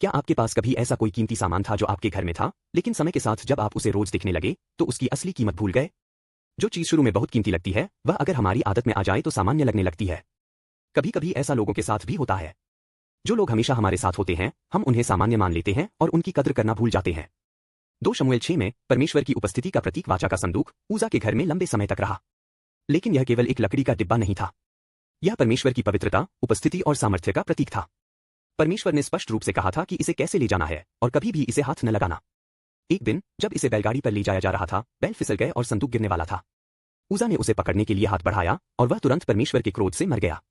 क्या आपके पास कभी ऐसा कोई कीमती सामान था जो आपके घर में था, लेकिन समय के साथ जब आप उसे रोज देखने लगे तो उसकी असली कीमत भूल गए? जो चीज शुरू में बहुत कीमती लगती है वह अगर हमारी आदत में आ जाए तो सामान्य लगने लगती है। कभी कभी ऐसा लोगों के साथ भी होता है। जो लोग हमेशा हमारे साथ होते हैं हम उन्हें सामान्य मान लेते हैं और उनकी कद्र करना भूल जाते हैं। 2 शमूएल 6 में परमेश्वर की उपस्थिति का प्रतीक वाचा का संदूक उजा के घर में लंबे समय तक रहा। लेकिन यह केवल एक लकड़ी का डिब्बा नहीं था। यह परमेश्वर की पवित्रता, उपस्थिति और सामर्थ्य का प्रतीक था। परमेश्वर ने स्पष्ट रूप से कहा था कि इसे कैसे ले जाना है और कभी भी इसे हाथ न लगाना। एक दिन जब इसे बैलगाड़ी पर ले जाया जा रहा था, बैल फिसल गए और संदूक गिरने वाला था। उजा ने उसे पकड़ने के लिए हाथ बढ़ाया और वह तुरंत परमेश्वर के क्रोध से मर गया।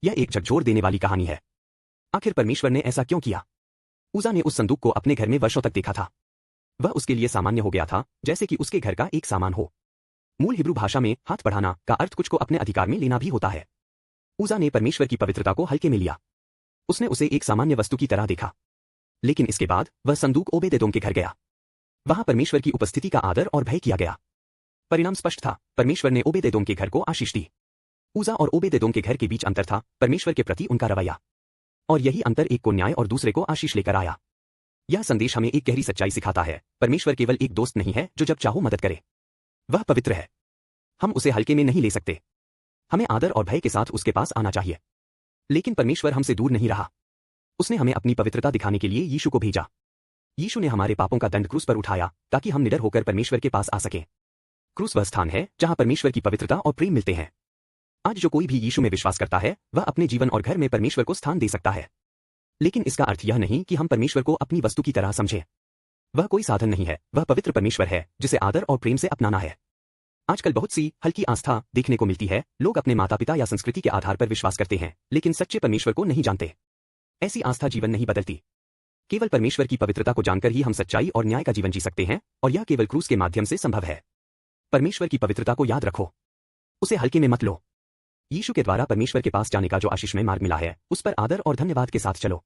यह एक झकझोर देने वाली कहानी है। आखिर परमेश्वर ने ऐसा क्यों किया? उजा ने उस संदूक को अपने घर में वर्षों तक देखा था। वह उसके लिए सामान्य हो गया था, जैसे कि उसके घर का एक सामान हो। मूल हिब्रू भाषा में हाथ बढ़ाना का अर्थ कुछ को अपने अधिकार में लेना भी होता है। उजा ने परमेश्वर की पवित्रता को हल्के में लिया। उसने उसे एक सामान्य वस्तु की तरह देखा। लेकिन इसके बाद वह संदूक ओबेदेदोम के घर गया। वहां परमेश्वर की उपस्थिति का आदर और भय किया गया। परिणाम स्पष्ट था, परमेश्वर ने ओबेदेदोम के घर को आशीष दी। उजा और ओबेदेदोम के घर के बीच अंतर था, परमेश्वर के प्रति उनका रवैया। और यही अंतर एक को न्याय और दूसरे को आशीष लेकर आया। यह संदेश हमें एक गहरी सच्चाई सिखाता है, परमेश्वर केवल एक दोस्त नहीं है जो जब चाहो मदद करे। वह पवित्र है। हम उसे हल्के में नहीं ले सकते। हमें आदर और भय के साथ उसके पास आना चाहिए। लेकिन परमेश्वर हमसे दूर नहीं रहा। उसने हमें अपनी पवित्रता दिखाने के लिए यीशु को भेजा। यीशु ने हमारे पापों का दंड क्रूस पर उठाया ताकि हम निडर होकर परमेश्वर के पास आ सकें। क्रूस वह स्थान है जहां परमेश्वर की पवित्रता और प्रेम मिलते हैं। आज जो कोई भी यीशु में विश्वास करता है वह अपने जीवन और घर में परमेश्वर को स्थान दे सकता है। लेकिन इसका अर्थ यह नहीं कि हम परमेश्वर को अपनी वस्तु की तरह समझें। वह कोई साधन नहीं है, वह पवित्र परमेश्वर है जिसे आदर और प्रेम से अपनाना है। आजकल बहुत सी हल्की आस्था देखने को मिलती है। लोग अपने माता पिता या संस्कृति के आधार पर विश्वास करते हैं, लेकिन सच्चे परमेश्वर को नहीं जानते। ऐसी आस्था जीवन नहीं बदलती। केवल परमेश्वर की पवित्रता को जानकर ही हम सच्चाई और न्याय का जीवन जी सकते हैं, और यह केवल क्रूस के माध्यम से संभव है। परमेश्वर की पवित्रता को याद रखो, उसे हल्के में मत लो। यीशु के द्वारा परमेश्वर के पास जाने का जो आशीष में मार्ग मिला है उस पर आदर और धन्यवाद के साथ चलो।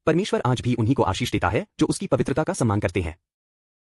परमेश्वर आज भी उन्हीं को आशीष देता है जो उसकी पवित्रता का सम्मान करते हैं।